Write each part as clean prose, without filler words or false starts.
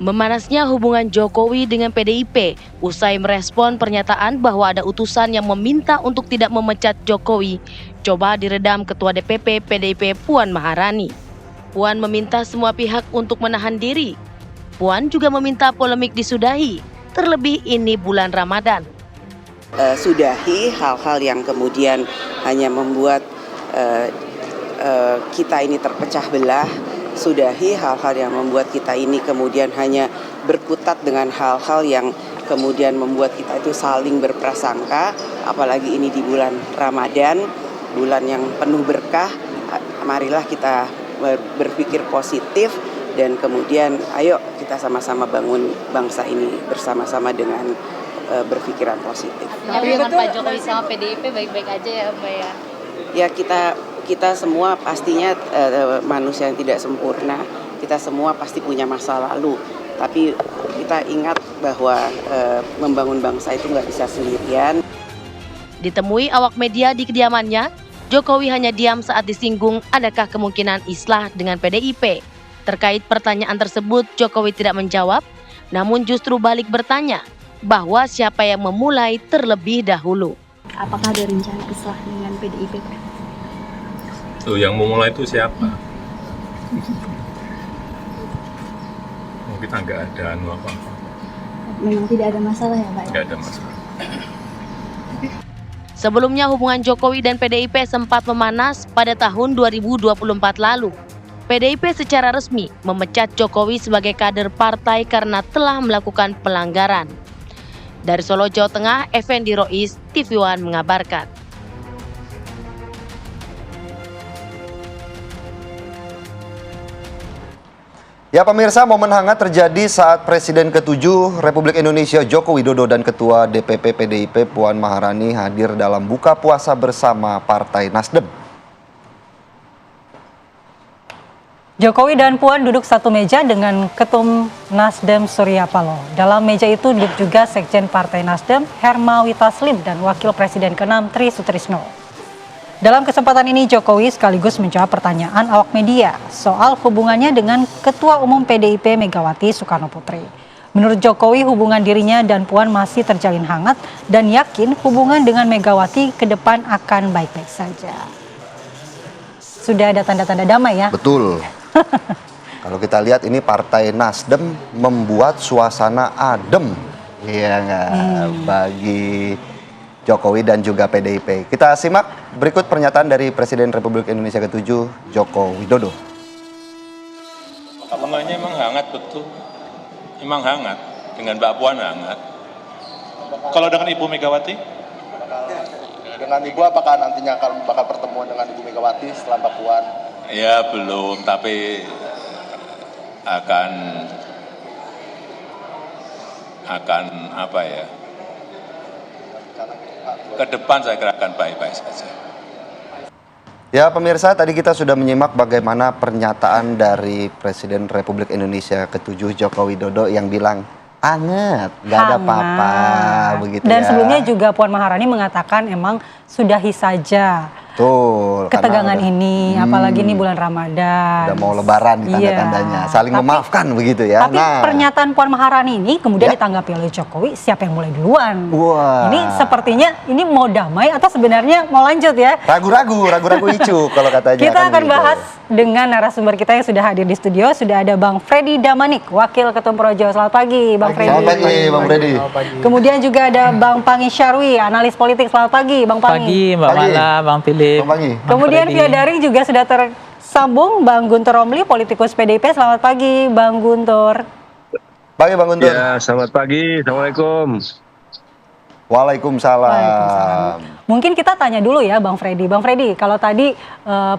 Memanasnya hubungan Jokowi dengan PDIP usai merespon pernyataan bahwa ada utusan yang meminta untuk tidak memecat Jokowi, coba diredam Ketua DPP PDIP Puan Maharani. Puan meminta semua pihak untuk menahan diri. Puan juga meminta polemik disudahi, terlebih ini bulan Ramadan. Sudahi hal-hal yang kemudian hanya membuat kita ini terpecah belah. Sudahi hal-hal yang membuat kita ini kemudian hanya berkutat dengan hal-hal yang kemudian membuat kita itu saling berprasangka, apalagi ini di bulan Ramadan, bulan yang penuh berkah. Marilah kita berpikir positif dan kemudian ayo kita sama-sama bangun bangsa ini bersama-sama dengan berpikiran positif. Tapi dengan Pak Jokowi sama PDIP baik-baik aja ya Mbak ya? Ya kita semua pastinya manusia yang tidak sempurna, kita semua pasti punya masa lalu. Tapi kita ingat bahwa membangun bangsa itu nggak bisa sendirian. Ditemui awak media di kediamannya, Jokowi hanya diam saat disinggung adakah kemungkinan islah dengan PDIP. Terkait pertanyaan tersebut, Jokowi tidak menjawab, namun justru balik bertanya bahwa siapa yang memulai terlebih dahulu. Apakah ada rencana islah dengan PDIP? Tuh, yang memulai itu siapa? Kita nggak ada apa-apa. Memang tidak ada masalah ya Pak? Nggak ada masalah. Sebelumnya hubungan Jokowi dan PDIP sempat memanas pada tahun 2024 lalu. PDIP secara resmi memecat Jokowi sebagai kader partai karena telah melakukan pelanggaran. Dari Solo, Jawa Tengah, Effendi Rois, TV One mengabarkan. Ya pemirsa, momen hangat terjadi saat Presiden ke-7 Republik Indonesia Joko Widodo dan Ketua DPP PDIP Puan Maharani hadir dalam buka puasa bersama Partai Nasdem. Jokowi dan Puan duduk satu meja dengan Ketum Nasdem Surya Paloh. Dalam meja itu duduk juga Sekjen Partai Nasdem Hermawi Taslim dan Wakil Presiden ke-6 Tri Sutrisno. Dalam kesempatan ini Jokowi sekaligus menjawab pertanyaan awak media soal hubungannya dengan Ketua Umum PDIP Megawati Soekarno Putri. Menurut Jokowi, hubungan dirinya dan Puan masih terjalin hangat dan yakin hubungan dengan Megawati ke depan akan baik-baik saja. Sudah ada tanda-tanda damai ya? Betul. Kalau kita lihat ini Partai Nasdem membuat suasana adem, ya nggak, bagi Jokowi dan juga PDIP. Kita simak berikut pernyataan dari Presiden Republik Indonesia ke-7 Joko Widodo. Hubungannya emang hangat betul, emang hangat dengan Mbak Puan hangat. Kalau dengan Ibu Megawati? Dengan Ibu apakah nantinya akan bakal pertemuan dengan Ibu Megawati setelah Mbak Puan? Ya belum, tapi akan apa ya? Ke depan saya kira akan baik-baik saja. Ya pemirsa, tadi kita sudah menyimak bagaimana pernyataan dari Presiden Republik Indonesia ke-7 Joko Widodo yang bilang anget, nggak ada apa-apa, begitu. Dan ya. sebelumnya juga Puan Maharani mengatakan emang sudahi saja. Betul, ketegangan ini, apalagi ini bulan Ramadan. Udah mau lebaran di tanda-tandanya, saling memaafkan begitu ya. Tapi pernyataan Puan Maharani ini kemudian ditanggapi oleh Jokowi, siapa yang mulai duluan? Wah. Ini sepertinya ini mau damai atau sebenarnya mau lanjut ya? Ragu-ragu icu kalau katanya. Kita kan akan begitu. bahas dengan narasumber kita yang sudah hadir di studio. Sudah ada Bang Freddy Damanik, Wakil Ketum Projo. Selamat pagi Bang Freddy. Selamat pagi Bang Freddy. Kemudian juga ada Bang Pangi Syarwi, analis politik. Selamat pagi Bang Pangi. Pagi Mbak Mala, Bang Philip. Selamat pagi. Kemudian via daring juga sudah tersambung Bang Guntur Romli, politikus PDIP. Selamat pagi Bang Guntur. Pagi Bang Guntur. Ya, selamat pagi. Assalamualaikum. Waalaikumsalam. Mungkin kita tanya dulu ya Bang Freddy. Bang Freddy, kalau tadi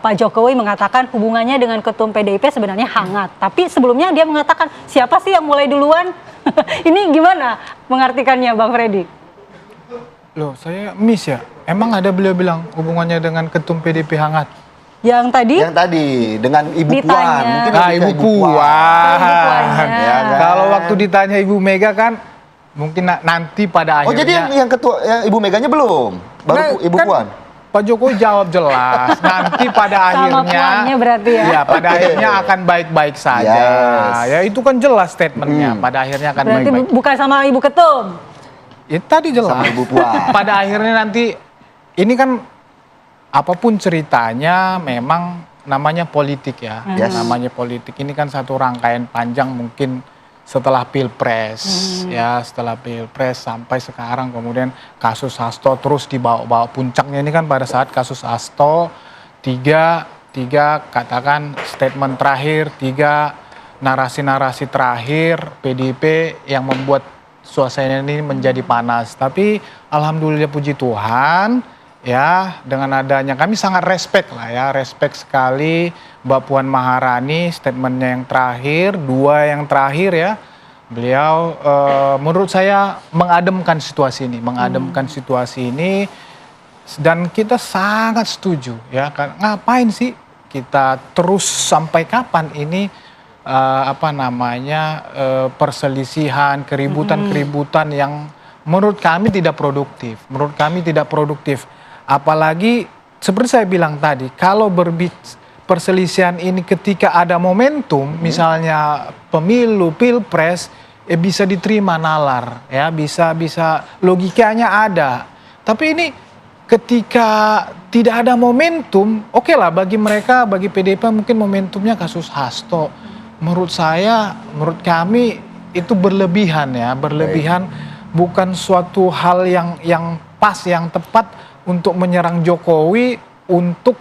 Pak Jokowi mengatakan hubungannya dengan Ketum PDIP sebenarnya hangat. Tapi sebelumnya dia mengatakan siapa sih yang mulai duluan? Ini gimana mengartikannya Bang Freddy? Loh, saya miss ya. Emang ada beliau bilang hubungannya dengan Ketum PDIP hangat? Yang tadi? Yang tadi dengan Ibu ditanya. Puan. Mungkin Ibu Puan. Ya, kan? Kalau waktu ditanya Ibu Mega kan mungkin nanti pada akhirnya. Oh jadi yang ketua Ibu Meganya belum? Baru Ibu kan, Puan? Pak Jokowi jawab jelas. Nanti pada Sama akhirnya, puannya berarti ya. ya pada akhirnya akan baik-baik saja. Yes. Ya itu kan jelas statementnya. Pada akhirnya akan Berarti baik-baik. bukan sama Ibu Ketum. Ya, tadi jelas. Sama Ibu Puan. Pada akhirnya nanti ini kan apapun ceritanya memang namanya politik ya. Yes. Namanya politik. Ini kan satu rangkaian panjang mungkin setelah Pilpres ya, setelah Pilpres sampai sekarang kemudian kasus Hasto terus dibawa-bawa. Puncaknya ini kan pada saat kasus Hasto tiga katakan statement terakhir, 3 narasi-narasi terakhir PDIP yang membuat suasana ini menjadi panas. Tapi alhamdulillah puji Tuhan ya, dengan adanya kami sangat respect lah ya, respect sekali Mbak Puan Maharani, statementnya yang terakhir, 2 yang terakhir ya, beliau menurut saya mengademkan situasi ini, dan kita sangat setuju ya, kan ngapain sih kita terus sampai kapan ini perselisihan, keributan yang menurut kami tidak produktif. Apalagi seperti saya bilang tadi, kalau perselisihan ini ketika ada momentum, misalnya pemilu, pilpres, bisa diterima nalar, ya bisa logikanya ada. Tapi ini ketika tidak ada momentum, oke lah bagi mereka, bagi PDIP mungkin momentumnya kasus Hasto. Menurut kami itu berlebihan ya, bukan suatu hal yang pas, yang tepat untuk menyerang Jokowi untuk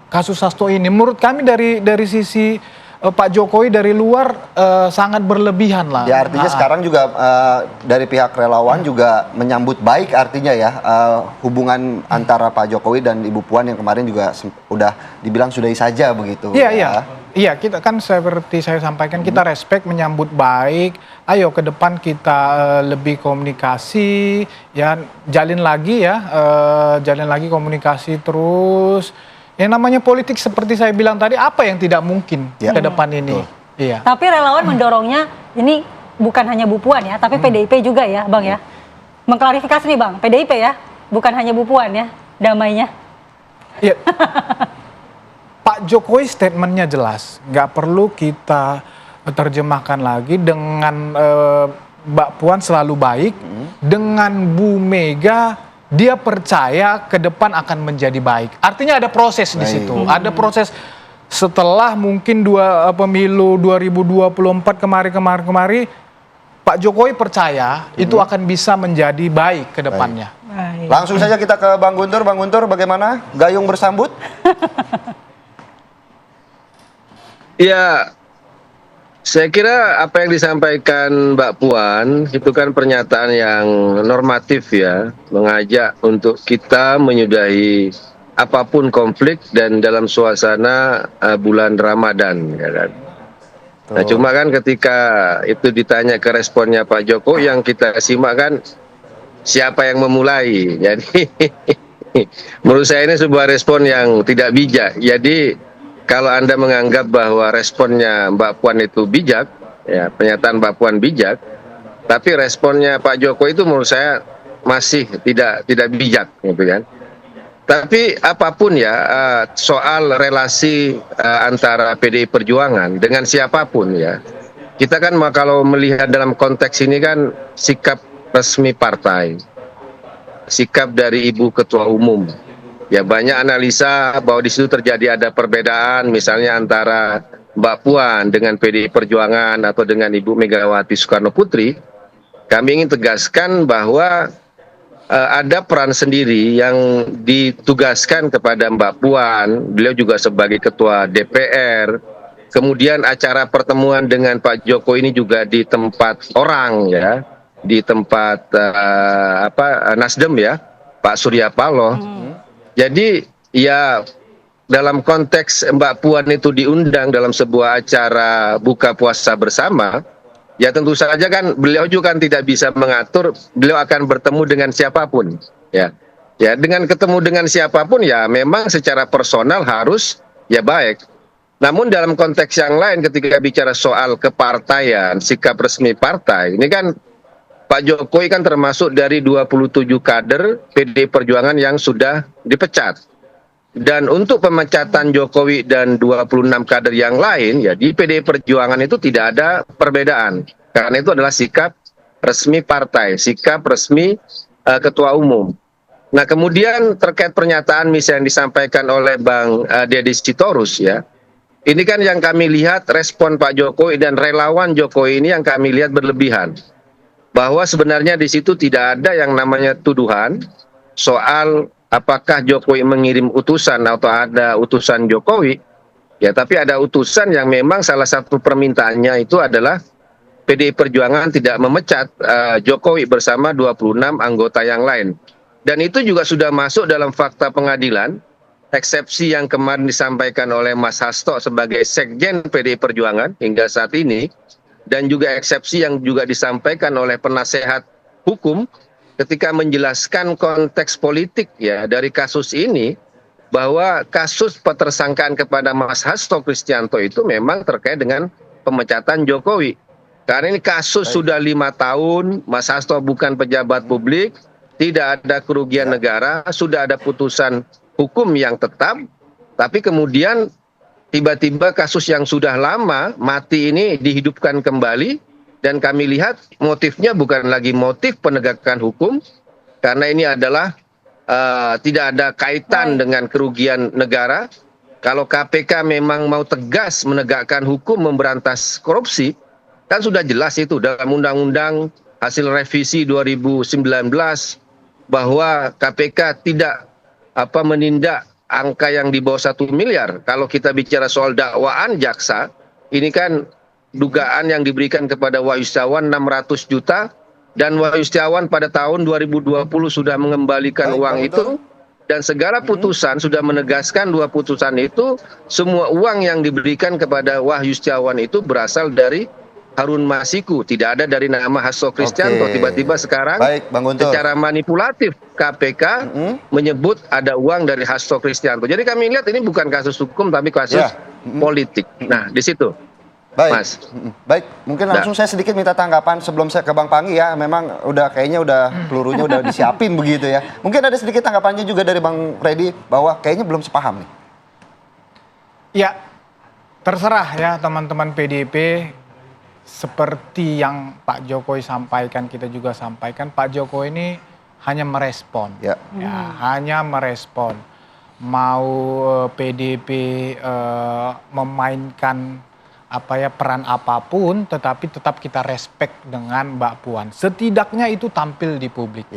kasus Hasto ini. Menurut kami dari sisi Pak Jokowi dari luar sangat berlebihan lah. Ya artinya sekarang juga dari pihak relawan juga menyambut baik artinya ya hubungan antara Pak Jokowi dan Ibu Puan yang kemarin juga udah dibilang sudahi saja begitu. Iya, kita kan seperti saya sampaikan, kita respect, menyambut baik. Ayo ke depan kita lebih komunikasi, ya jalin lagi komunikasi terus. Yang namanya politik seperti saya bilang tadi, apa yang tidak mungkin ke depan ini. Iya. Tapi relawan mendorongnya ini bukan hanya Bu Puan ya, tapi PDIP juga ya, Bang ya. Mengklarifikasi nih Bang, PDIP ya, bukan hanya Bu Puan ya, damainya. Iya. Pak Jokowi statementnya jelas, nggak perlu kita terjemahkan lagi. Dengan Mbak Puan selalu baik, dengan Bu Mega dia percaya ke depan akan menjadi baik. Artinya ada proses di situ, ada proses setelah mungkin pemilu 2024 kemarin, Pak Jokowi percaya itu akan bisa menjadi baik ke depannya. Langsung saja kita ke Bang Guntur. Bang Guntur, bagaimana gayung bersambut? Ya, saya kira apa yang disampaikan Mbak Puan itu kan pernyataan yang normatif ya, mengajak untuk kita menyudahi apapun konflik dan dalam suasana bulan Ramadan, ya kan. Nah, cuma kan ketika itu ditanya ke responnya Pak Jokowi, yang kita simak kan siapa yang memulai. Jadi menurut saya ini sebuah respon yang tidak bijak. Jadi kalau Anda menganggap bahwa responnya Mbak Puan itu bijak, ya pernyataan Mbak Puan bijak, tapi responnya Pak Jokowi itu menurut saya masih tidak bijak, gitu kan. Tapi apapun ya soal relasi antara PDI Perjuangan dengan siapapun ya, kita kan kalau melihat dalam konteks ini kan sikap resmi partai, sikap dari Ibu Ketua Umum. Ya banyak analisa bahwa di situ terjadi ada perbedaan misalnya antara Mbak Puan dengan PDI Perjuangan atau dengan Ibu Megawati Soekarno Putri. Kami ingin tegaskan bahwa ada peran sendiri yang ditugaskan kepada Mbak Puan. Beliau juga sebagai Ketua DPR. Kemudian acara pertemuan dengan Pak Jokowi ini juga di tempat orang ya, di tempat Nasdem ya, Pak Surya Paloh. Jadi ya dalam konteks Mbak Puan itu diundang dalam sebuah acara buka puasa bersama, ya tentu saja kan beliau juga kan tidak bisa mengatur beliau akan bertemu dengan siapapun. Ya dengan ketemu dengan siapapun ya memang secara personal harus ya baik. Namun dalam konteks yang lain ketika bicara soal kepartaian, sikap resmi partai, ini kan Pak Jokowi kan termasuk dari 27 kader PDI Perjuangan yang sudah dipecat. Dan untuk pemecatan Jokowi dan 26 kader yang lain, ya di PDI Perjuangan itu tidak ada perbedaan. Karena itu adalah sikap resmi partai, sikap resmi ketua umum. Nah kemudian terkait pernyataan misalnya yang disampaikan oleh Bang Deddy Sitorus ya, ini kan yang kami lihat respon Pak Jokowi dan relawan Jokowi ini yang kami lihat berlebihan. Bahwa sebenarnya di situ tidak ada yang namanya tuduhan soal apakah Jokowi mengirim utusan atau ada utusan Jokowi, ya tapi ada utusan yang memang salah satu permintaannya itu adalah PDI Perjuangan tidak memecat Jokowi bersama 26 anggota yang lain. Dan itu juga sudah masuk dalam fakta pengadilan, eksepsi yang kemarin disampaikan oleh Mas Hasto sebagai Sekjen PDI Perjuangan hingga saat ini, dan juga eksepsi yang juga disampaikan oleh penasehat hukum ketika menjelaskan konteks politik ya dari kasus ini, bahwa kasus petersangkaan kepada Mas Hasto Kristianto itu memang terkait dengan pemecatan Jokowi. Karena ini kasus sudah 5 tahun, Mas Hasto bukan pejabat publik, tidak ada kerugian negara, sudah ada putusan hukum yang tetap, tapi kemudian tiba-tiba kasus yang sudah lama mati ini dihidupkan kembali. Dan kami lihat motifnya bukan lagi motif penegakan hukum, karena ini adalah tidak ada kaitan dengan kerugian negara. Kalau KPK memang mau tegas menegakkan hukum memberantas korupsi, kan sudah jelas itu dalam undang-undang hasil revisi 2019 bahwa KPK tidak menindak angka yang di bawah 1 miliar. Kalau kita bicara soal dakwaan jaksa, ini kan dugaan yang diberikan kepada Wahyu Setiawan 600 juta, dan Wahyu Setiawan pada tahun 2020 sudah mengembalikan uang itu, dan segala putusan sudah menegaskan 2 putusan itu, semua uang yang diberikan kepada Wahyu Setiawan itu berasal dari Harun Masiku, tidak ada dari nama Hasto Kristianto. Tiba-tiba sekarang secara manipulatif KPK menyebut ada uang dari Hasto Kristianto. Jadi kami lihat ini bukan kasus hukum tapi kasus politik. Nah di situ. Baik, Mas. Baik, mungkin langsung saya sedikit minta tanggapan sebelum saya ke Bang Panggi ya. Memang kayaknya pelurunya udah disiapin begitu ya. Mungkin ada sedikit tanggapannya juga dari Bang Freddy bahwa kayaknya belum sepaham nih. Ya, terserah ya teman-teman PDIP. Seperti yang Pak Jokowi sampaikan, kita juga sampaikan, Pak Jokowi ini hanya merespon. Hanya merespon. Mau PDIP memainkan peran apapun, tetapi tetap kita respect dengan Mbak Puan. Setidaknya itu tampil di publik,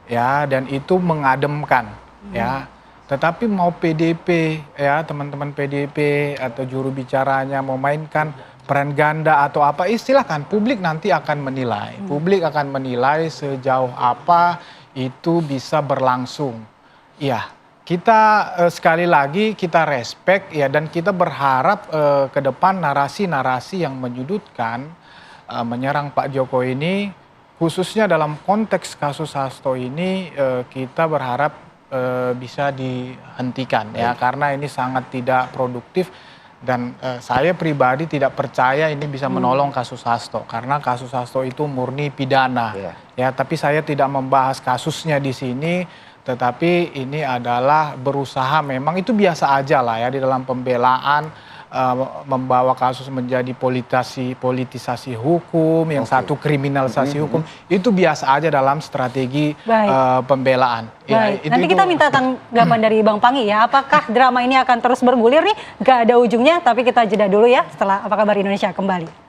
ya, dan itu mengademkan, ya. Tetapi mau PDIP, ya teman-teman PDIP atau juru bicaranya mau mainkan peran ganda atau apa, istilahkan, publik nanti akan menilai. Publik akan menilai sejauh apa itu bisa berlangsung. Ya. Kita sekali lagi kita respect ya, dan kita berharap ke depan narasi-narasi yang menyudutkan menyerang Pak Jokowi ini, khususnya dalam konteks kasus Hasto ini, kita berharap bisa dihentikan ya, karena ini sangat tidak produktif, dan saya pribadi tidak percaya ini bisa menolong kasus Hasto, karena kasus Hasto itu murni pidana ya, tapi saya tidak membahas kasusnya di sini. Tetapi ini adalah berusaha, memang itu biasa aja lah ya di dalam pembelaan, membawa kasus menjadi politisasi hukum, yang satu kriminalisasi hukum, itu biasa aja dalam strategi pembelaan. Baik. Nanti kita minta tanggapan dari Bang Panggi ya, apakah drama ini akan terus bergulir nih, gak ada ujungnya, tapi kita jeda dulu ya setelah Apa Kabar Indonesia kembali.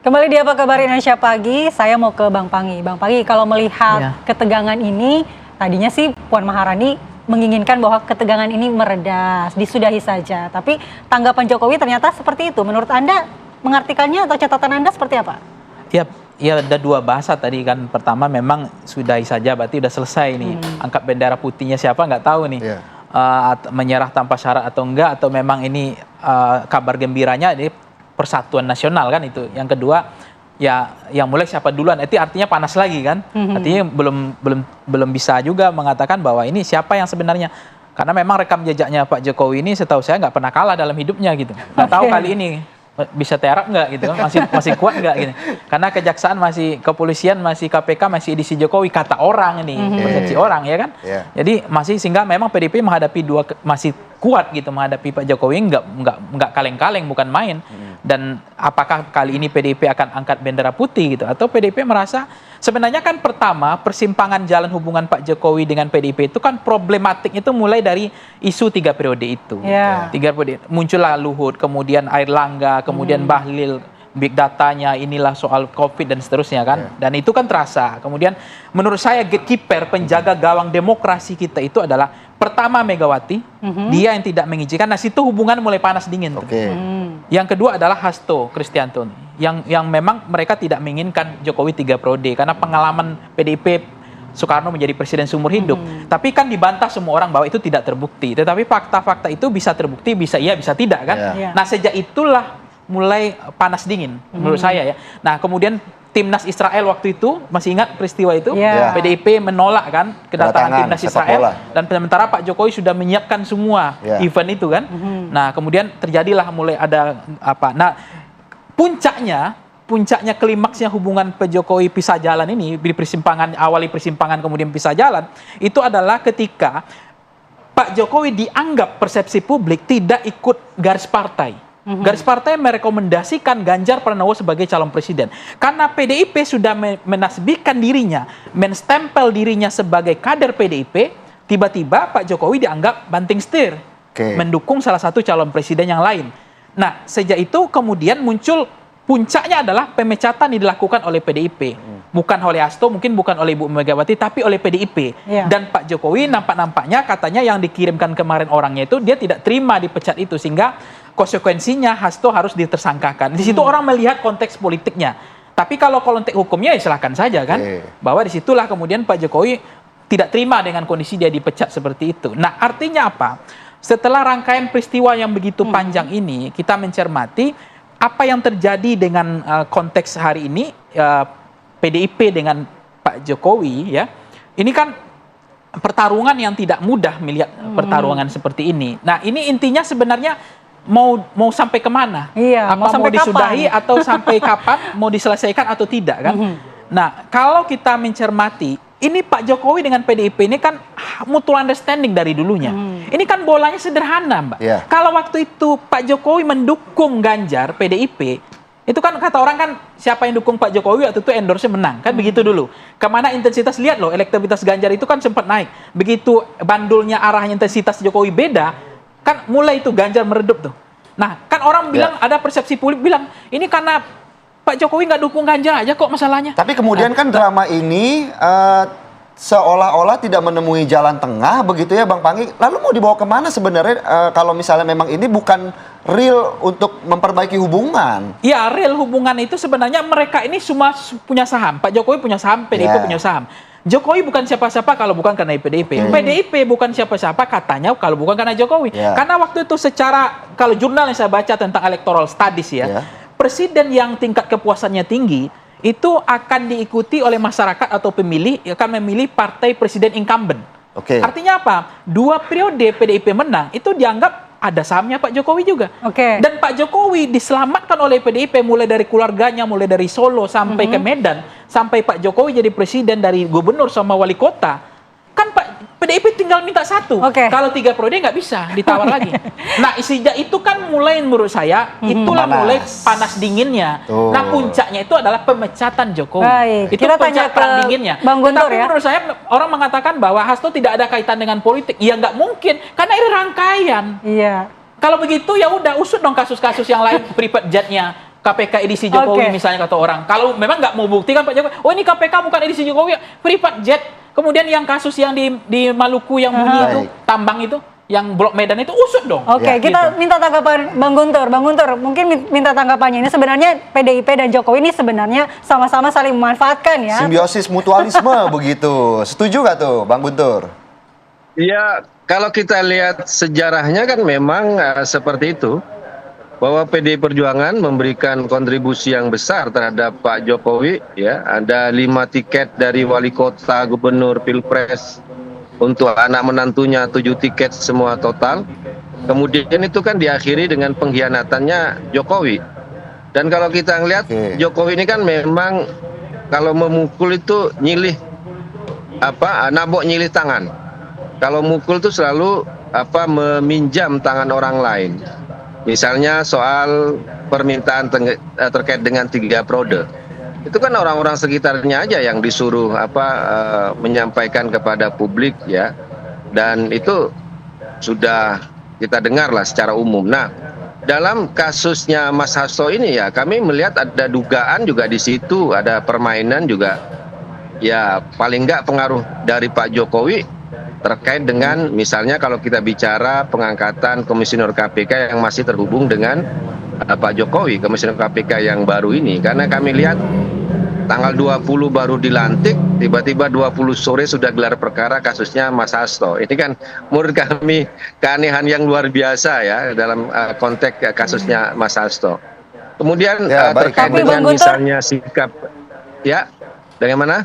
Kembali di Apa Kabar Indonesia Pagi, saya mau ke Bang Panggi. Bang Panggi, kalau melihat ketegangan ini, tadinya sih Puan Maharani menginginkan bahwa ketegangan ini mereda, disudahi saja. Tapi tanggapan Jokowi ternyata seperti itu. Menurut Anda, mengartikannya atau catatan Anda seperti apa? Ya ada 2 bahasa tadi kan. Pertama memang sudahi saja, berarti udah selesai nih. Angkat bendera putihnya siapa nggak tahu nih. Menyerah tanpa syarat atau enggak, atau memang ini kabar gembiranya ini persatuan nasional kan itu. Yang kedua ya yang mulai siapa duluan, itu artinya panas lagi kan. Artinya belum bisa juga mengatakan bahwa ini siapa yang sebenarnya, karena memang rekam jejaknya Pak Jokowi ini setahu saya nggak pernah kalah dalam hidupnya gitu. Nggak tahu kali ini bisa terap nggak gitu kan, masih kuat nggak gitu, karena kejaksaan masih, kepolisian masih, KPK masih edisi Jokowi kata orang ini, persepsi orang ya kan, jadi masih, sehingga memang PDIP menghadapi masih kuat gitu menghadapi Pak Jokowi, nggak kaleng-kaleng, bukan main. Dan apakah kali ini PDIP akan angkat bendera putih gitu, atau PDIP merasa sebenarnya kan pertama persimpangan jalan hubungan Pak Jokowi dengan PDIP itu kan problematik itu mulai dari isu 3 periode itu. 3 periode muncullah Luhut, kemudian Airlangga, kemudian Bahlil, big datanya, inilah soal COVID dan seterusnya kan. Dan itu kan terasa. Kemudian menurut saya gatekeeper, penjaga gawang demokrasi kita itu adalah pertama Megawati, dia yang tidak mengizinkan. Nah, situ hubungan mulai panas dingin. Yang kedua adalah Hasto Kristianto, yang memang mereka tidak menginginkan Jokowi 3 periode karena pengalaman PDIP Soekarno menjadi presiden seumur hidup. Tapi kan dibantah semua orang bahwa itu tidak terbukti. Tetapi fakta-fakta itu bisa terbukti, bisa iya, bisa tidak kan. Nah, sejak itulah mulai panas dingin menurut saya ya. Nah, kemudian Timnas Israel waktu itu, masih ingat peristiwa itu? PDIP menolak kan kedatangan Timnas Israel, dan sementara Pak Jokowi sudah menyiapkan semua event itu kan. Nah, kemudian terjadilah mulai ada apa. Nah, puncaknya klimaksnya hubungan Pak Jokowi pisah jalan ini, di persimpangan, awali persimpangan kemudian pisah jalan, itu adalah ketika Pak Jokowi dianggap persepsi publik tidak ikut garis partai. Garis partai merekomendasikan Ganjar Pranowo sebagai calon presiden. Karena PDIP sudah menasbihkan dirinya, menstempel dirinya sebagai kader PDIP, tiba-tiba Pak Jokowi dianggap banting setir, mendukung salah satu calon presiden yang lain. Nah, sejak itu kemudian muncul, puncaknya adalah pemecatan yang dilakukan oleh PDIP. Bukan oleh Hasto, mungkin bukan oleh Ibu Megawati, tapi oleh PDIP. Dan Pak Jokowi nampak-nampaknya katanya yang dikirimkan kemarin orangnya itu, dia tidak terima dipecat itu, sehingga konsekuensinya Hasto harus ditersangkakan. Di situ orang melihat konteks politiknya. Tapi kalau konteks hukumnya ya silakan saja kan. Bahwa disitulah kemudian Pak Jokowi tidak terima dengan kondisi dia dipecat seperti itu. Nah, artinya apa? Setelah rangkaian peristiwa yang begitu panjang ini, kita mencermati apa yang terjadi dengan konteks hari ini, PDIP dengan Pak Jokowi ya. Ini kan pertarungan yang tidak mudah melihat pertarungan seperti ini. Nah, ini intinya sebenarnya mau sampai kemana? Apa mau disudahi kapan? Atau sampai kapan? Mau diselesaikan atau tidak kan? Nah, kalau kita mencermati, ini Pak Jokowi dengan PDIP ini kan mutual understanding dari dulunya. Ini kan bolanya sederhana, Mbak. Kalau waktu itu Pak Jokowi mendukung Ganjar, PDIP, itu kan kata orang kan siapa yang dukung Pak Jokowi waktu itu endorse menang. Kan begitu dulu. Kemana intensitas, lihat loh, elektabilitas Ganjar itu kan sempat naik. Begitu bandulnya arahnya intensitas Jokowi beda, kan mulai itu Ganjar meredup tuh. Nah, kan orang bilang, ada persepsi publik bilang, ini karena Pak Jokowi nggak dukung Ganjar aja kok masalahnya. Tapi kemudian kan drama ini seolah-olah tidak menemui jalan tengah begitu ya Bang Panggi. Lalu mau dibawa kemana sebenarnya kalau misalnya memang ini bukan real untuk memperbaiki hubungan? Ya, real hubungan itu sebenarnya mereka ini semua punya saham. Pak Jokowi punya saham, PDIP punya saham. Jokowi bukan siapa-siapa kalau bukan karena PDIP. PDIP bukan siapa-siapa katanya kalau bukan karena Jokowi. Karena waktu itu secara, kalau jurnal yang saya baca tentang electoral studies ya, presiden yang tingkat kepuasannya tinggi itu akan diikuti oleh masyarakat atau pemilih, akan memilih partai presiden incumbent. Artinya apa? 2 periode PDIP menang itu dianggap ada sahamnya Pak Jokowi juga. Dan Pak Jokowi diselamatkan oleh PDIP mulai dari keluarganya, mulai dari Solo sampai ke Medan, sampai Pak Jokowi jadi presiden dari gubernur sama wali kota. Kan PDIP tinggal minta 1. Kalau 3 periode nggak bisa ditawar lagi. Nah, sejak itu kan mulai menurut saya itulah mulai panas dinginnya. Nah, puncaknya itu adalah pemecatan Jokowi. Itu puncak perang dinginnya. Tapi menurut saya orang mengatakan bahwa Hasto tidak ada kaitan dengan politik. Ya nggak mungkin karena ini rangkaian. Kalau begitu ya udah usut dong kasus-kasus yang lain, private jetnya KPK edisi Jokowi misalnya kata orang. Kalau memang nggak mau buktikan Pak Jokowi, oh ini KPK bukan edisi Jokowi, private jet. Kemudian yang kasus yang di Maluku yang bunyi itu, tambang itu, yang Blok Medan itu usut dong. Kita minta tanggapan Bang Guntur. Bang Guntur, mungkin minta tanggapannya. Ini sebenarnya PDIP dan Jokowi ini sebenarnya sama-sama saling memanfaatkan ya. Simbiosis mutualisme begitu. Setuju nggak tuh Bang Guntur? Ya, kalau kita lihat sejarahnya kan memang seperti itu. Bahwa PDI Perjuangan memberikan kontribusi yang besar terhadap Pak Jokowi, ya, ada 5 tiket dari wali kota, gubernur, pilpres, untuk anak menantunya 7 tiket semua total. Kemudian itu kan diakhiri dengan pengkhianatannya Jokowi. Dan kalau kita ngelihat Jokowi ini kan memang kalau memukul itu nyilih nabok nyilih tangan. Kalau mukul itu selalu meminjam tangan orang lain. Misalnya soal permintaan terkait dengan 3 periode. Itu kan orang-orang sekitarnya aja yang disuruh menyampaikan kepada publik ya. Dan itu sudah kita dengar lah secara umum. Nah, dalam kasusnya Mas Hasto ini ya kami melihat ada dugaan juga di situ, ada permainan juga. Ya paling nggak pengaruh dari Pak Jokowi terkait dengan misalnya kalau kita bicara pengangkatan komisioner KPK yang masih terhubung dengan Pak Jokowi, komisioner KPK yang baru ini. Karena kami lihat tanggal 20 baru dilantik, tiba-tiba 20 sore sudah gelar perkara kasusnya Mas Hasto. Ini kan menurut kami keanehan yang luar biasa ya dalam konteks kasusnya Mas Hasto. Kemudian terkait dengan misalnya sikap, ya bagaimana?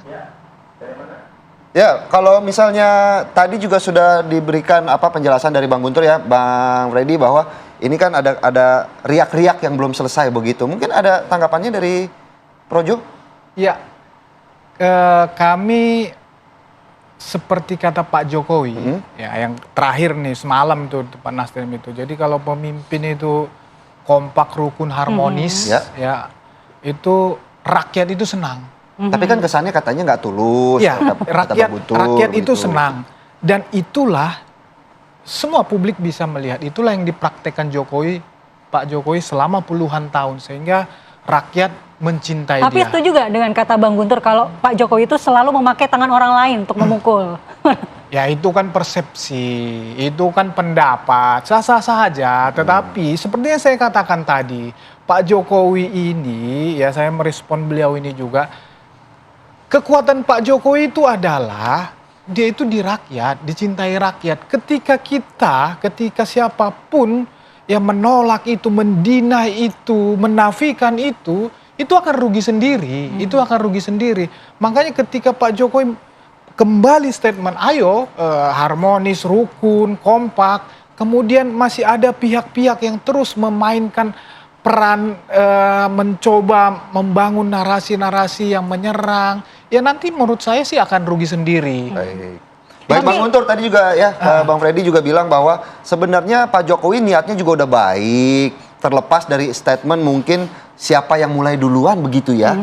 Ya, kalau misalnya tadi juga sudah diberikan penjelasan dari Bang Guntur ya, Bang Freddy, bahwa ini kan ada riak-riak yang belum selesai begitu. Mungkin ada tanggapannya dari Projo? Ya, kami seperti kata Pak Jokowi, ya yang terakhir nih semalam tuh Pak Nasdem itu. Jadi kalau pemimpin itu kompak, rukun, harmonis, ya itu rakyat itu senang. Tapi kan kesannya katanya nggak tulus. Ya, rakyat itu gitu. senang. Dan itulah semua publik bisa melihat. Itulah yang dipraktekkan Pak Jokowi selama puluhan tahun. Sehingga rakyat mencintai Tapi dia. itu juga dengan kata Bang Guntur kalau Pak Jokowi itu selalu memakai tangan orang lain untuk memukul. Ya itu kan persepsi, itu kan pendapat, sah-sah saja. Tetapi seperti yang saya katakan tadi, Pak Jokowi ini, ya saya merespon beliau ini juga, kekuatan Pak Jokowi itu adalah dia itu di rakyat, dicintai rakyat. Ketika siapapun yang menolak itu, mendinai itu, menafikan itu akan rugi sendiri. Itu akan rugi sendiri. Makanya ketika Pak Jokowi kembali statement, ayo harmonis, rukun, kompak, kemudian masih ada pihak-pihak yang terus memainkan peran mencoba membangun narasi-narasi yang menyerang, ya nanti menurut saya sih akan rugi sendiri. Baik Bang Guntur tadi juga ya, Bang Freddy juga bilang bahwa sebenarnya Pak Jokowi niatnya juga udah baik, terlepas dari statement mungkin siapa yang mulai duluan begitu ya.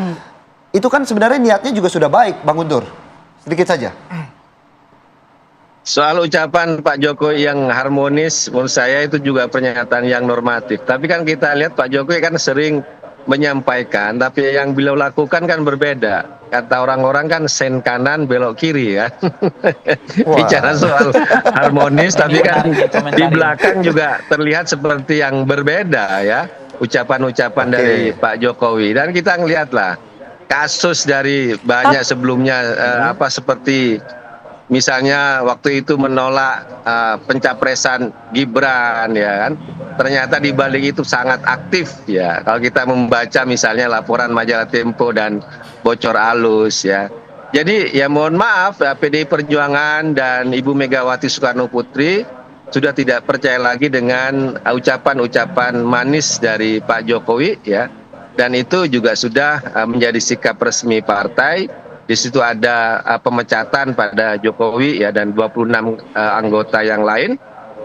Itu kan sebenarnya niatnya juga sudah baik, Bang Guntur. Sedikit saja. Soal ucapan Pak Jokowi yang harmonis, menurut saya itu juga pernyataan yang normatif. Tapi kan kita lihat Pak Jokowi kan sering menyampaikan, tapi yang beliau lakukan kan berbeda. Kata orang-orang kan sen kanan belok kiri ya. Bicara soal harmonis, tapi kan di belakang juga terlihat seperti yang berbeda ya. Ucapan-ucapan dari Pak Jokowi. Dan kita ngelihatlah kasus dari banyak sebelumnya seperti misalnya waktu itu menolak pencapresan Gibran ya kan, ternyata di balik itu sangat aktif ya. Kalau kita membaca misalnya laporan majalah Tempo dan bocor alus ya. Jadi ya mohon maaf PDI Perjuangan dan Ibu Megawati Soekarno Putri sudah tidak percaya lagi dengan ucapan-ucapan manis dari Pak Jokowi ya. Dan itu juga sudah menjadi sikap resmi partai. Di situ ada pemecatan pada Jokowi ya dan 26 anggota yang lain.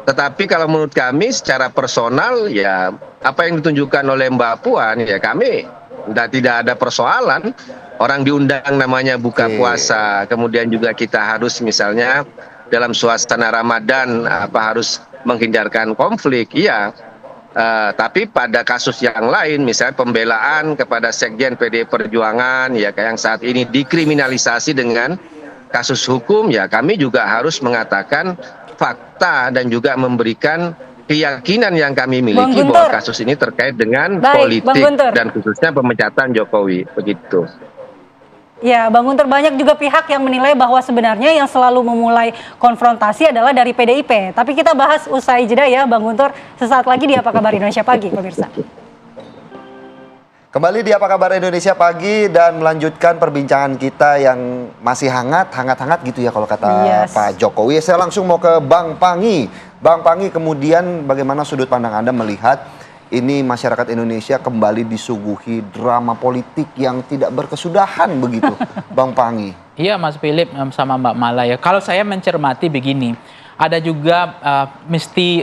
Tetapi kalau menurut kami secara personal ya apa yang ditunjukkan oleh Mbak Puan ya kami tidak ada persoalan. Orang diundang namanya buka puasa, kemudian juga kita harus misalnya dalam suasana Ramadan harus menghindarkan konflik. Iya. Tapi pada kasus yang lain misalnya pembelaan kepada Sekjen PDI Perjuangan ya yang saat ini dikriminalisasi dengan kasus hukum ya kami juga harus mengatakan fakta dan juga memberikan keyakinan yang kami miliki bahwa kasus ini terkait dengan politik dan khususnya pemecatan Jokowi begitu. Ya, Bang Guntur, banyak juga pihak yang menilai bahwa sebenarnya yang selalu memulai konfrontasi adalah dari PDIP. Tapi kita bahas usai jeda ya, Bang Guntur. Sesaat lagi di Apa Kabar Indonesia Pagi, pemirsa. Kembali di Apa Kabar Indonesia Pagi dan melanjutkan perbincangan kita yang masih hangat-hangat gitu ya kalau kata Pak Jokowi. Saya langsung mau ke Bang Pangi. Bang Pangi, kemudian bagaimana sudut pandang Anda melihat ini masyarakat Indonesia kembali disuguhi drama politik yang tidak berkesudahan begitu, Bang Pangi. Iya Mas Philip sama Mbak Mala ya. Kalau saya mencermati begini, ada juga mesti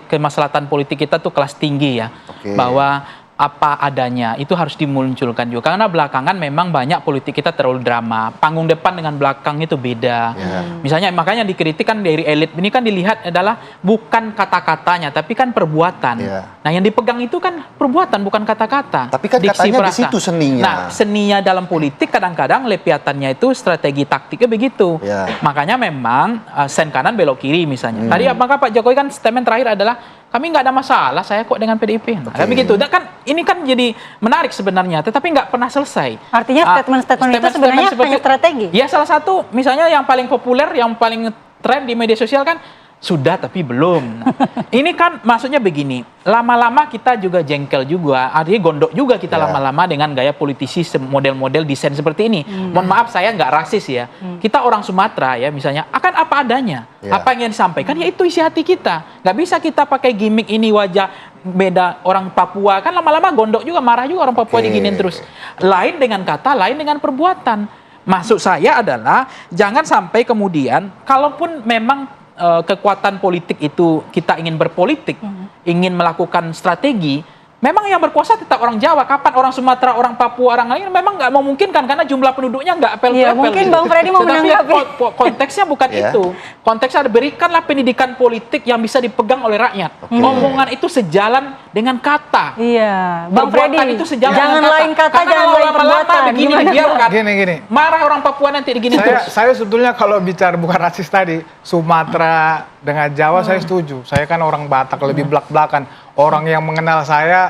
kemaslahatan politik kita tuh kelas tinggi ya, bahwa apa adanya itu harus dimunculkan juga, karena belakangan memang banyak politik kita terlalu drama, panggung depan dengan belakang itu beda. Misalnya makanya dikritik kan dari elit ini kan dilihat adalah bukan kata-katanya tapi kan perbuatan. Nah yang dipegang itu kan perbuatan bukan kata-kata. Tapi kan katanya di situ seninya. Nah seninya dalam politik kadang-kadang lepiatannya itu strategi taktiknya begitu. Makanya memang sen kanan belok kiri misalnya. Tadi apakah Pak Jokowi kan statement terakhir adalah kami nggak ada masalah, saya kok dengan PDIP. Nah, begitu. Dan kan ini kan jadi menarik sebenarnya, tetapi nggak pernah selesai. Artinya statement-statement itu sebenarnya hanya strategi. Ya salah satu, misalnya yang paling populer, yang paling tren di media sosial kan sudah tapi belum. Nah, ini kan maksudnya begini, lama-lama kita juga jengkel juga, artinya gondok juga kita lama-lama dengan gaya politisi model-model desain seperti ini. Mohon maaf saya nggak rasis ya, kita orang Sumatera ya misalnya, akan apa adanya, apa yang disampaikan ya itu isi hati kita. Nggak bisa kita pakai gimmick ini wajah beda orang Papua, kan lama-lama gondok juga, marah juga orang Papua diginin terus. Lain dengan kata, lain dengan perbuatan. Maksud saya adalah jangan sampai kemudian, kalaupun memang kekuatan politik itu kita ingin berpolitik, ingin melakukan strategi, memang yang berkuasa tetap orang Jawa. Kapan orang Sumatera, orang Papua, orang lain memang nggak memungkinkan karena jumlah penduduknya nggak apel to apel. Mungkin gitu. Bang Freddy mau menanggapi. Konteksnya bukan itu. Konteksnya berikanlah pendidikan politik yang bisa dipegang oleh rakyat. Omongan itu sejalan dengan kata. Iya, Bang Freddy. Itu sejalan jangan dengan lain kata, karena jangan lain perbuatan. Begini, biarkan. Gini. Marah orang Papua nanti digini terus. Saya sebetulnya kalau bicara bukan rasis tadi, Sumatera dengan Jawa saya setuju. Saya kan orang Batak, lebih belak-belakan. Orang yang mengenal saya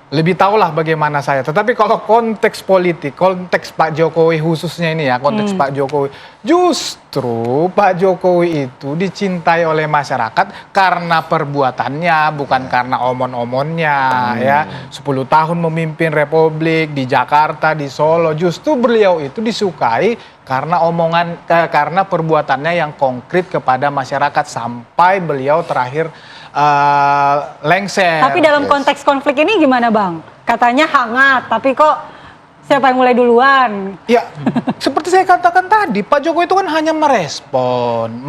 lebih tahulah bagaimana saya. Tetapi kalau konteks politik, konteks Pak Jokowi khususnya ini ya, konteks Pak Jokowi, justru Pak Jokowi itu dicintai oleh masyarakat karena perbuatannya, bukan karena omon-omonnya ya. 10 tahun memimpin Republik di Jakarta, di Solo, justru beliau itu disukai karena karena perbuatannya yang konkret kepada masyarakat sampai beliau terakhir lengser. Tapi dalam konteks konflik ini gimana Bang? Katanya hangat, tapi kok siapa yang mulai duluan? Ya, seperti saya katakan tadi, Pak Jokowi itu kan hanya merespon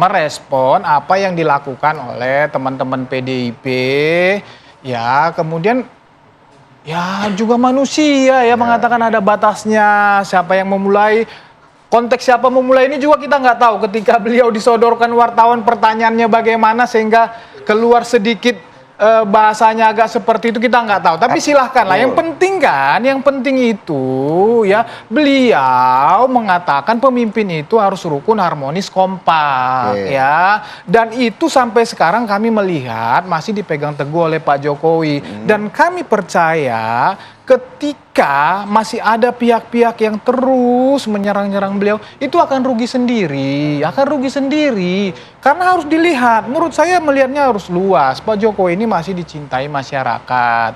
apa yang dilakukan oleh teman-teman PDIP. Ya, kemudian ya juga manusia ya mengatakan ada batasnya, siapa yang memulai. Konteks siapa memulai ini juga kita nggak tahu. Ketika beliau disodorkan wartawan pertanyaannya bagaimana sehingga keluar sedikit bahasanya agak seperti itu, kita nggak tahu. Tapi silahkan lah. Yang penting itu ya beliau mengatakan pemimpin itu harus rukun, harmonis, kompak ya. Dan itu sampai sekarang kami melihat masih dipegang teguh oleh Pak Jokowi. Dan kami percaya ketika masih ada pihak-pihak yang terus menyerang-nyerang beliau, itu akan rugi sendiri, karena harus dilihat. Menurut saya melihatnya harus luas. Pak Jokowi ini masih dicintai masyarakat,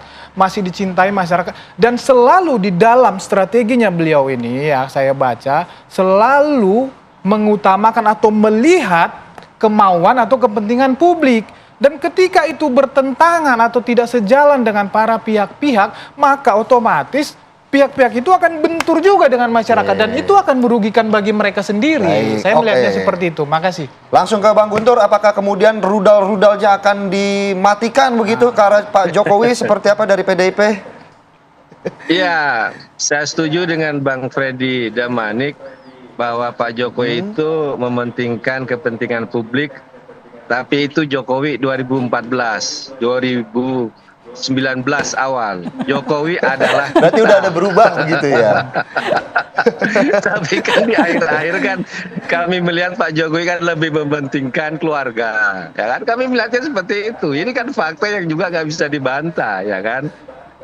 dan selalu di dalam strateginya beliau ini ya saya baca selalu mengutamakan atau melihat kemauan atau kepentingan publik. Dan ketika itu bertentangan atau tidak sejalan dengan para pihak-pihak, maka otomatis pihak-pihak itu akan bentur juga dengan masyarakat. Dan itu akan merugikan bagi mereka sendiri. Saya melihatnya seperti itu. Makasih. Langsung ke Bang Guntur, apakah kemudian rudal-rudalnya akan dimatikan begitu ke arah Pak Jokowi seperti apa dari PDIP? Iya, saya setuju dengan Bang Freddy Damanik bahwa Pak Jokowi itu mementingkan kepentingan publik. Tapi itu Jokowi 2014, 2019 awal. Jokowi adalah kita. Berarti udah ada berubah gitu ya. Tapi kan di akhir-akhir kan kami melihat Pak Jokowi kan lebih mementingkan keluarga. Ya kan, kami melihatnya seperti itu. Ini kan fakta yang juga nggak bisa dibantah, ya kan.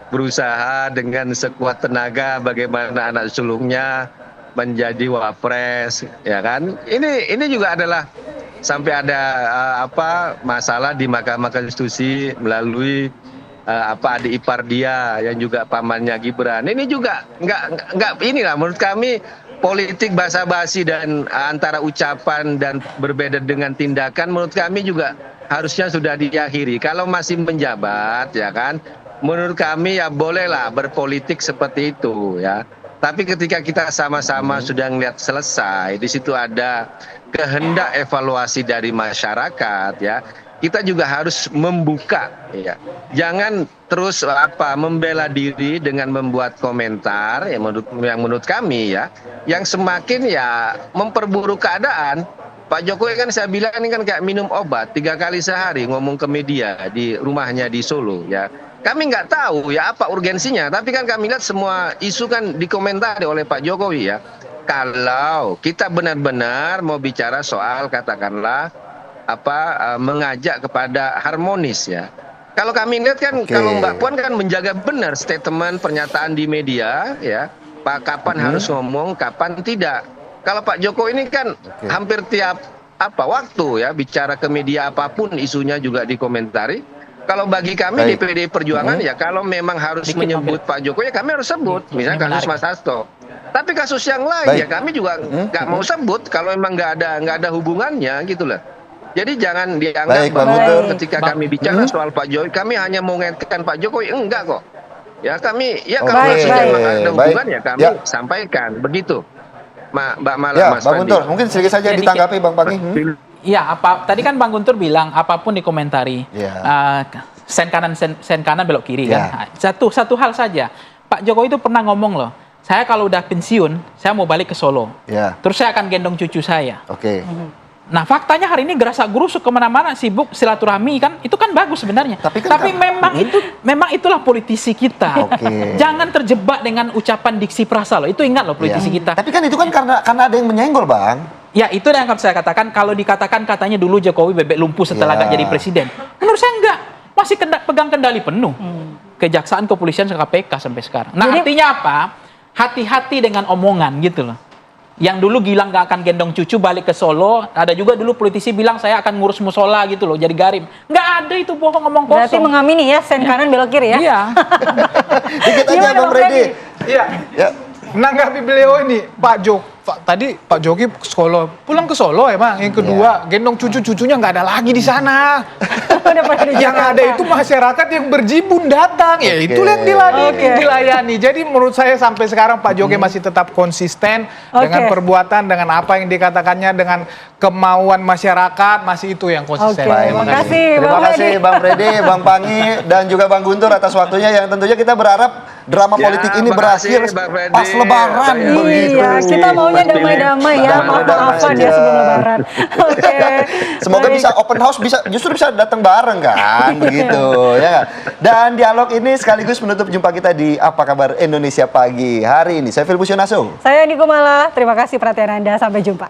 Berusaha dengan sekuat tenaga bagaimana anak sulungnya menjadi wapres, ya kan. Ini juga adalah sampai ada masalah di Mahkamah Konstitusi melalui adik ipar dia yang juga pamannya Gibran. Ini juga nggak inilah menurut kami politik basa-basi dan antara ucapan dan berbeda dengan tindakan menurut kami juga harusnya sudah diakhiri. Kalau masih menjabat, ya kan, menurut kami ya bolehlah berpolitik seperti itu, ya. Tapi ketika kita sama-sama sudah ngelihat selesai, di situ ada kehendak evaluasi dari masyarakat, ya, kita juga harus membuka, ya. Jangan terus membela diri dengan membuat komentar yang menurut kami, ya, yang semakin ya memperburuk keadaan. Pak Jokowi kan saya bilang ini kan kayak minum obat 3 kali sehari ngomong ke media di rumahnya di Solo, ya. Kami nggak tahu ya apa urgensinya, tapi kan kami lihat semua isu kan dikomentari oleh Pak Jokowi, ya. Kalau kita benar-benar mau bicara soal katakanlah mengajak kepada harmonis, ya. Kalau kami lihat kan kalau Mbak Puan kan menjaga benar statement pernyataan di media, ya. Pak kapan harus ngomong, kapan tidak. Kalau Pak Jokowi ini kan hampir tiap waktu ya bicara ke media apapun isunya juga dikomentari. Kalau bagi kami di PDI Perjuangan ya kalau memang harus menyebut Pak Jokowi ya kami harus sebut. Misalnya kasus Mas Hasto. Tapi kasus yang lain ya kami juga nggak mau sebut kalau memang nggak ada hubungannya gitu loh. Jadi jangan dianggap bahwa ketika kami bicara soal Pak Jokowi kami hanya mau mengaitkan Pak Jokowi, enggak kok. Ya kami ya kalau kasusnya memang ada hubungannya kami sampaikan begitu. Mbak Mala, ya, Mas Bang Guntur, mungkin sedikit saja ditanggapi Bang Pangi. Ya, tadi kan Bang Guntur bilang apapun dikomentari, sen kanan belok kiri kan. Satu hal saja, Pak Jokowi itu pernah ngomong loh, saya kalau udah pensiun, saya mau balik ke Solo, terus saya akan gendong cucu saya. Nah faktanya hari ini Gerasa Gerusuk kemana-mana sibuk silaturahmi kan, itu kan bagus sebenarnya. Tapi memang itulah politisi kita. Jangan terjebak dengan ucapan diksi prasa loh. Itu ingat loh politisi kita. Tapi kan itu kan karena ada yang menyenggol, Bang. Ya itu yang saya katakan. Kalau dikatakan katanya dulu Jokowi bebek lumpuh setelah gak jadi presiden. Menurut saya enggak. Masih pegang kendali penuh. Kejaksaan, kepolisian, KPK sampai sekarang. Nah artinya apa? Hati-hati dengan omongan gitu loh. Yang dulu Gilang gak akan gendong cucu balik ke Solo, ada juga dulu politisi bilang saya akan ngurus musola gitu loh, jadi garim. Nggak ada itu bohong ngomong kosong. Berarti mengamini ya, sen kanan belok kiri ya? Iya. Dikit aja Bang Freddy. Iya. Menanggapi beliau ini, tadi Pak Jokowi pulang ke Solo ya Bang. Yang kedua, gendong cucu-cucunya nggak ada lagi di sana. Yang ada itu masyarakat yang berjibun datang. Ya itu yang dilayani. Jadi menurut saya sampai sekarang Pak Jokowi masih tetap konsisten dengan perbuatan, dengan apa yang dikatakannya, dengan kemauan masyarakat, masih itu yang konsisten. Terima kasih Bang Freddy, Bang Pangi, dan juga Bang Guntur atas waktunya yang tentunya kita berharap drama politik ini berakhir pas Lebaran. Iya, kita maunya damai-damai ya, maaf-maafan dia sebelum Lebaran. Semoga bisa open house, justru bisa datang bareng kan, begitu ya. Dan dialog ini sekaligus menutup jumpa kita di Apa Kabar Indonesia Pagi hari ini. Saya Filbus Yonaso. Saya Niko Mala, terima kasih perhatian Anda, sampai jumpa.